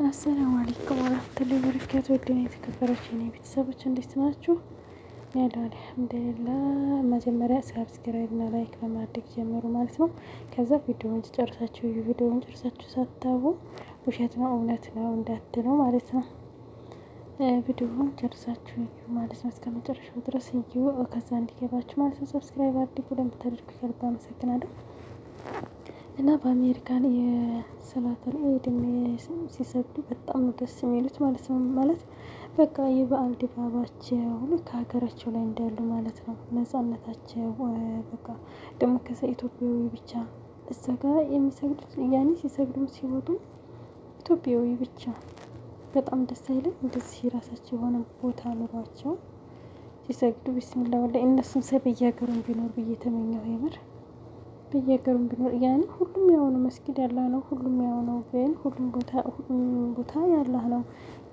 አሰላሙ አለይኩም ወራህመቱላሂ ወበረካቱ። ውድና የተከበራችሁ የኔ ቤተሰቦች እንዴት ናችሁ? ያለው አልሐምዱሊላህ። መጀመሪያ ሰብስክራይብ እና ላይክ በማድረግ ጀምሩ ማለት ነው። ከዛ ቪዲዮውን ጨርሳችሁ ሳታዩ ውሸት ነው እውነት ነው እንዳትሉ ማለት ነው። ቪዲዮውን ጨርሳችሁ እዩ ማለት ነው። እስከ መጨረሻው ድረስ እዩ፣ ከዛ እንዲገባችሁ ማለት ነው። ሰብስክራይብ አድርጉ። ለምታደርጉ ከልብ አመሰግናለሁ። እና በአሜሪካን የሰላተል ኢድን ሲሰግዱ በጣም ነው ደስ የሚሉት ማለት ነው። ማለት በቃ የበአል ድባባቸው ልክ ሀገራቸው ላይ እንዳሉ ማለት ነው። ነጻነታቸው በቃ ደግሞ ከዛ ኢትዮጵያዊ ብቻ እዛ ጋር የሚሰግዱት ያኔ ሲሰግዱም ሲወጡ ኢትዮጵያዊ ብቻ በጣም ደስ አይልም? እንደዚህ ራሳቸው የሆነ ቦታ ኑሯቸው ሲሰግዱ ቢስሚላ ወላሂ እነሱን ሳይ በየሀገሩም ቢኖር ብዬ ተመኘሁ የምር በየሀገሩም ቢኖር ያኔ ሁሉም ያው ነው። መስጊድ ያላህ ነው፣ ሁሉም ያው ነው። ግን ሁሉም ቦታ ያላህ ነው።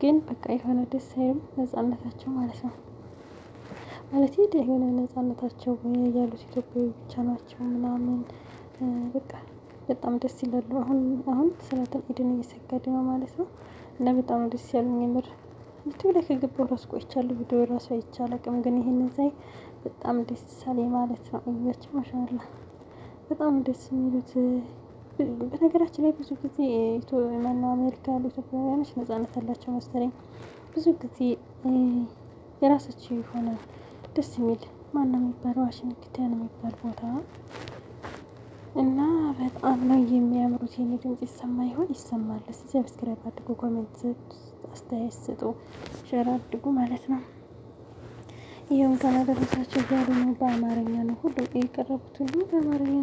ግን በቃ የሆነ ደስ አይልም? ነጻነታቸው ማለት ነው። ማለት የሆነ ነጻነታቸው ያሉት ኢትዮጵያዊ ብቻ ናቸው ምናምን በቃ በጣም ደስ ይላሉ። አሁን ሰላተል ኢድን እየሰገዱ ነው ማለት ነው። እና በጣም ደስ ያሉኝ የምር ዩቲዩብ ላይ ከገባሁ ራሱ ቆይቻለሁ። ቪዲዮ ራሱ አይቼ አላውቅም። ግን ይሄንን ሳይ በጣም ደስ ሳለኝ ማለት ነው። እያቸው ማሻአላህ በጣም ደስ የሚሉት። በነገራችን ላይ ብዙ ጊዜ ማነው አሜሪካ ያሉ ኢትዮጵያውያኖች ነጻነት አላቸው መሰለኝ። ብዙ ጊዜ የራሳቸው የሆነ ደስ የሚል ማነው የሚባለው ዋሽንግተን የሚባል ቦታ እና በጣም ነው የሚያምሩት። የኔ ድምጽ ይሰማ ይሆን? ይሰማል። ሰብስክራይብ አድርጉ፣ ኮሜንት አስተያየት ስጡ፣ ሼር አድርጉ ማለት ነው። ይሄን ካላደረሳችሁ እያሉ ነው። በአማርኛ ነው ሁሉም የቀረቡት ሁሉ በአማርኛ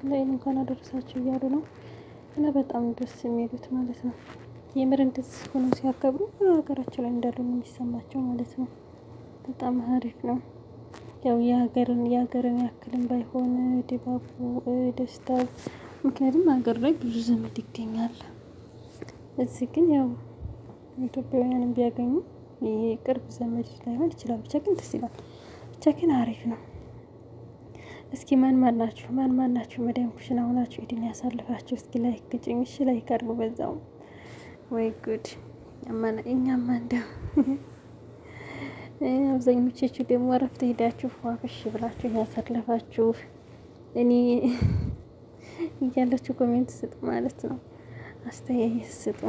ላይ እንኳን አደረሳችሁ እያሉ ነው። እና በጣም ደስ የሚሉት ማለት ነው። የምር እንደዚህ ሆኖ ሲያከብሩ ሀገራቸው ላይ እንዳሉ ነው የሚሰማቸው ማለት ነው። በጣም አሪፍ ነው። ያው የሀገርን ያክልም ባይሆን ድባቡ ደስታው፣ ምክንያቱም ሀገር ላይ ብዙ ዘመድ ይገኛል። እዚህ ግን ያው ኢትዮጵያውያንን ቢያገኙ የቅርብ ዘመድ ላይሆን ይችላል። ብቻ ግን ደስ ይላል። ብቻ ግን አሪፍ ነው። እስኪ ማን ናችሁ መዳም ኩሽና ሆናችሁ ኢድን ያሳልፋችሁ? እስኪ ላይክ ግጭኝ። እሺ ላይክ አድርጉ በዛው። ወይ ጉድ! እኛማ እንደው አብዛኞቻችሁ ደግሞ እረፍት ሄዳችሁ ዋፍሽ ብላችሁ ያሳለፋችሁ እኔ እያላችሁ ኮሜንት ስጡ ማለት ነው። አስተያየት ስጡ።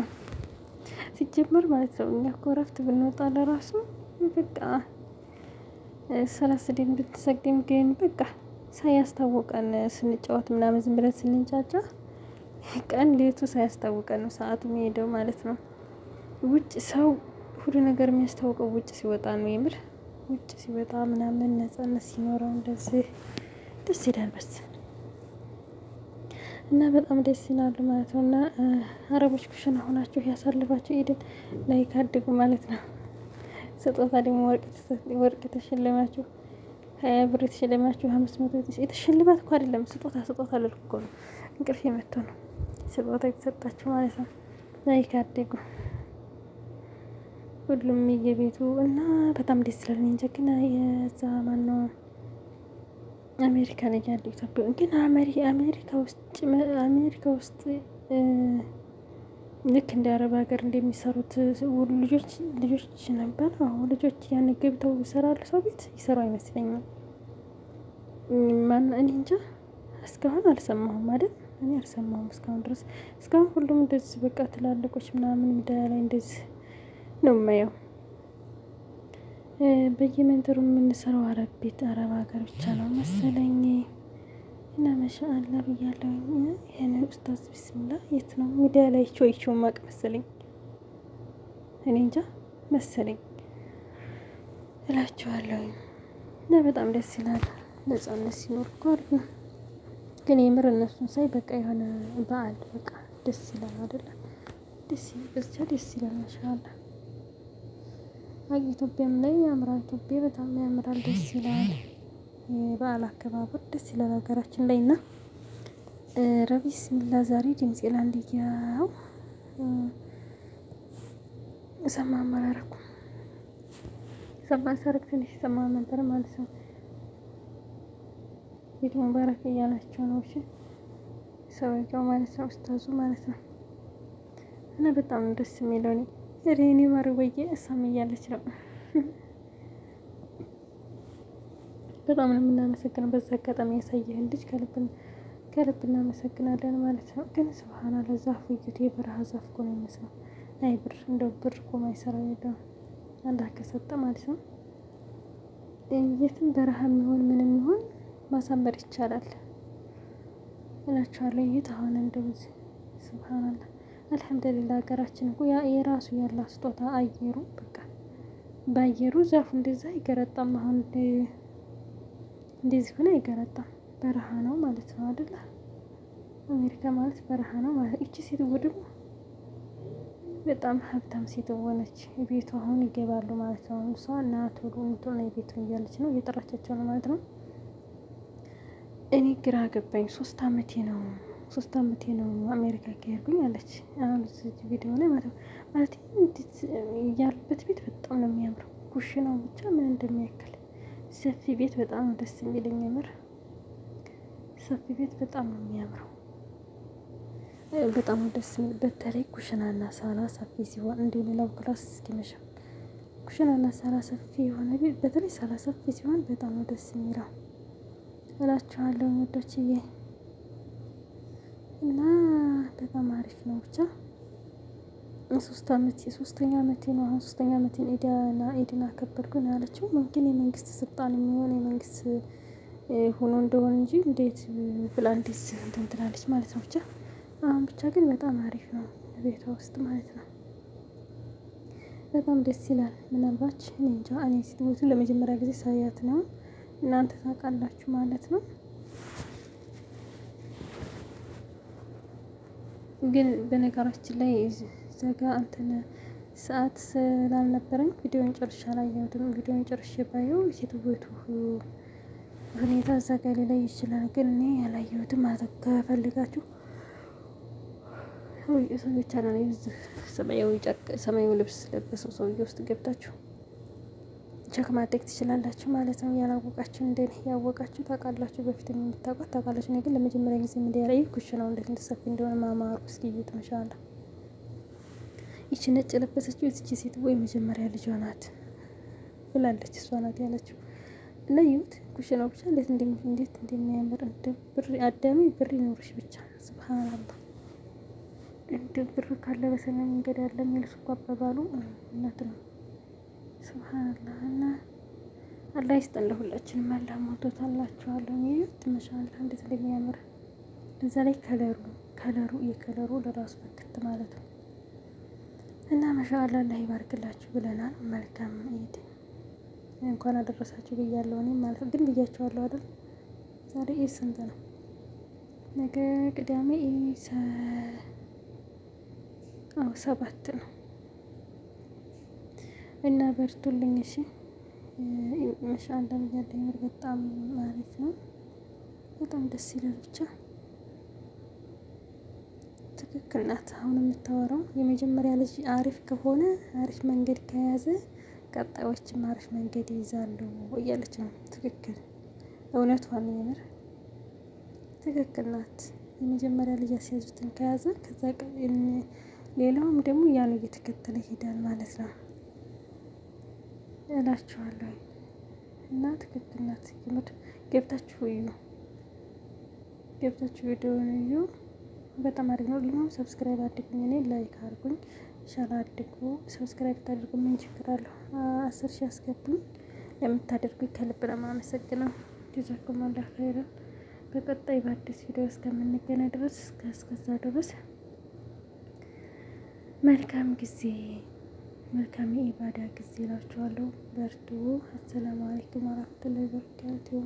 ሲጀመር ማለት ነው እኛ እኮ እረፍት ብንወጣ ለራሱ በቃ ሰላሳ ደቂቃ ብትሰግድም ግን በቃ ሳያስታውቀን ስንጫወት ምናምን ዝም ብለን ስንንጫጫ ቀን ሌቱ ሳያስታውቀን ነው ሰዓቱ የሚሄደው ማለት ነው። ውጭ ሰው ሁሉ ነገር የሚያስታውቀው ውጭ ሲወጣ ነው። የምር ውጭ ሲወጣ ምናምን ነጻነት ሲኖረው እንደዚህ ደስ ይላል። በስ እና በጣም ደስ ይላሉ ማለት ነው። እና አረቦች ኩሽና ሆናችሁ ያሳልፋችሁ ኢድን ላይክ አድርጉ ማለት ነው። ስጦታ ደግሞ ወርቅ ተሸለማችሁ 20 ብር የተሸለማችሁ 500 የተሸልማት እኮ አይደለም ስጦታ ልልኩ እኮ ነው። እንቅልፍ የመቶ ነው ስጦታ የተሰጣችሁ ማለት ነው። ላይክ አድርጉ ሁሉም የቤቱ እና በጣም ደስ ይላል። እንጃ ግን የዛ ማነው አሜሪካ ላይ ያለው ኢትዮጵያ ግን አሜሪካ ውስጥ ልክ እንደ አረብ ሀገር እንደሚሰሩት ልጆች ነበር። አሁን ልጆች ያን ገብተው ይሰራሉ። ሰው ቤት ይሰሩ አይመስለኝም። እኔ እንጃ እስካሁን አልሰማሁም አይደል? እኔ አልሰማሁም እስካሁን ድረስ። እስካሁን ሁሉም እንደዚህ በቃ ትላልቆች ምናምን ሚዲያ ላይ እንደዚህ ነው የማየው። በየመንደሩ የምንሰራው አረብ ሀገር ብቻ ነው መሰለኝ። እና ማሻአላ ብያለሁኝ። ይሄንን ኡስታዝ ቢስሚላ የት ነው ሚዲያ ላይ ቾይቾ ማቅ መሰለኝ። እኔ እንጃ መሰለኝ እላችኋለሁኝ። እና በጣም ደስ ይላል። ነጻነት ሲኖር እኮ አሪፍ ነው። ግን የምር እነሱን ሳይ በቃ የሆነ በዓል በቃ ደስ ይላል አይደለ? ደስ ይላል ማሻአላ። ኢትዮጵያም ላይ ያምራል። ኢትዮጵያ በጣም ያምራል፣ ደስ ይላል። የበዓል አከባበር ደስ ይላል ሀገራችን ላይ እና ቢስሚላ ዛሬ ድምፄ ላንድያው ሰማም አላረኩም። ሳረግ ትንሽ ሰማ ነበር ማለት ነው። ኢድ ሙባረክ እያላቸው ነው። እሺ ሰውዬው ማለት ነው ኡስታዙ ማለት ነው። እና በጣም ደስ የሚለው እኔ ማርወዬ እሷም እያለች ነው። በጣም ነው የምናመሰግነው። በዛ አጋጣሚ ያሳየህን ልጅ ከልብ እናመሰግናለን ማለት ነው። ግን ስብሃናላ ዛፉ እዩት፣ የበረሃ ዛፍ እኮ ነው የሚመስለው። አይ ብር እንደው ብር እኮ ማይሰራ የለም አላህ ከሰጠ ማለት ነው። የትም በረሃ የሚሆን ምንም ይሆን ማሳመር ይቻላል እላችኋለሁ። እዩት አሁን እንደዚህ ስብሃናላ። አልሐምዱሊላህ ሀገራችን እኮ የራሱ ያለ ስጦታ አየሩ በቃ በአየሩ ዛፉ እንደዛ አይገረጣም። አሁን እንደዚህ ሆነ አይገረጣም። በረሃ ነው ማለት ነው አይደለ? አሜሪካ ማለት በረሃ ነው ማለት። እቺ ሴትዮ ደግሞ በጣም ሀብታም ሴትዮ ነች። ቤቱ አሁን ይገባሉ ማለት ነው። እሷ እና ቶሎ እንትን የቤቱ እያለች ነው እየጠራቻቸው ነው ማለት ነው። እኔ ግራ ገባኝ። 3 አመቴ ነው አሜሪካ ከሄድኩኝ አለች። አሁን እዚህ ቪዲዮ ላይ ማለት ያሉበት ቤት በጣም ነው የሚያምረው። ኩሽናው ብቻ ምን እንደሚያክል ሰፊ ቤት በጣም ነው ደስ የሚለኝ። የምር ሰፊ ቤት በጣም ነው የሚያምረው። በጣም ነው ደስ የሚል። በተለይ ኩሽናና ሳላ ሰፊ ሲሆን እንዲሁ ሌላው ክላስ እስኪመሻ ኩሽናና ሳላ ሰፊ የሆነ ቤት በተለይ ሳላ ሰፊ ሲሆን በጣም ነው ደስ የሚለው እላችኋለሁ ወዶችዬ። እና በጣም አሪፍ ነው ብቻ 3ኛ አመቴ ነው አሁን 3ኛ አመቴን ኢድን አከበርኩ ነው ያለችው። ምንግን የመንግስት ስልጣን የሚሆን የመንግስት ሆኖ እንደሆነ እንጂ እንዴት ብላ እንዴት እንትን ትላለች ማለት ነው። ብቻ አሁን ብቻ ግን በጣም አሪፍ ነው ቤቷ ውስጥ ማለት ነው። በጣም ደስ ይላል። ምናልባት እኔ እንጃ እኔ ስትሞቱ ለመጀመሪያ ጊዜ ሳያት ነው። እናንተ ታውቃላችሁ ማለት ነው። ግን በነገራችን ላይ ዘጋ እንትን ሰዓት ስላልነበረኝ ቪዲዮን ጨርሼ አላየሁትም። ቪዲዮን ጨርሼ ባየው የሴትየቱ ሁኔታ እዛ ጋር ሊለይ ይችላል። ግን እኔ ያላየሁትም ማለት ከፈልጋችሁ ሰዎች አላ ሰማያዊ ጨርቅ ሰማያዊ ልብስ ለበሰው ሰውዬ ውስጥ ገብታችሁ ቸክ ማድረግ ትችላላችሁ ማለት ነው። ያላወቃችሁ እንደኔ ያወቃችሁ ታውቃላችሁ። በፊት የምታውቋት ታውቃላችሁ። እኔ ግን ለመጀመሪያ ጊዜ ሚዲያ ላይ ኩሽናው እንዴት እንደሰፊ እንደሆነ ማማሩ እስኪ እዩት። ማሻአላ ይቺ ነጭ የለበሰችው እዚች ሴት ወይ መጀመሪያ ልጇ ናት ብላለች። እሷ ናት ያለችው። እና እዩት ኩሽናው ብቻ እንዴት እንደሚያምር እንደ ብር አዳሚ ብር ይኖርሽ ብቻ ሱብሃንአላህ። እንደ ብር ካለ በሰማይ መንገድ ያለ የሚሉት እኮ አባባሉ እውነት ነው። ሱብሃንአላህ። እና አላህ ይስጠን ለሁላችንም። አላህ ሞቶታላችኋለሁ። ይዩት ማሻአላህ እንዴት እንደሚያምር። እዛ ላይ የከለሩ ለራሱ ፍክት ማለት ነው። እና ማሻአላህ አላህ ይባርክላችሁ ብለናል። መልካም ኢድ እንኳን አደረሳችሁ ብያለሁ እኔም ማለት ግን ብያችኋለሁ አይደል? ዛሬ ኢድ ስንት ነው? ነገ ቅዳሜ 7 ነው። እና በርቱልኝ እሺ። ማሻአላህ ብያለሁ። በጣም አሪፍ ነው። በጣም ደስ ይላል ብቻ ትክክል ናት። አሁን የምታወራው የመጀመሪያ ልጅ አሪፍ ከሆነ አሪፍ መንገድ ከያዘ ቀጣዮችም አሪፍ መንገድ ይይዛሉ እያለች ነው። ትክክል እውነቷን ነው። የምር ትክክል ናት። የመጀመሪያ ልጅ ያስያዙትን ከያዘ ከዛ ሌላውም ደግሞ ያን እየተከተለ ይሄዳል ማለት ነው እላችኋለሁ። እና ትክክል ናት። ገብታችሁ ቪዲዮውን እዩ። በጣም አሪፍ ነው። ሊሆን ሰብስክራይብ አድርጉኝ፣ እኔ ላይክ አድርጉኝ፣ ሻላ አድርጉ። ሰብስክራይብ ታድርጉ ምን ችግር አለው? 10 ሺህ አስገቡኝ። ለምታደርጉኝ ከልብ ነው የማመሰግነው። ጀዛኩሙላህ ኸይረን። በቀጣይ በአዲስ ቪዲዮ እስከምንገናኝ ድረስ እስከዛ ድረስ መልካም ጊዜ መልካም የኢባዳ ጊዜ እላችኋለሁ። በርቱ። አሰላሙ አለይኩም ወራህመቱላሂ ወበረካቱሁ።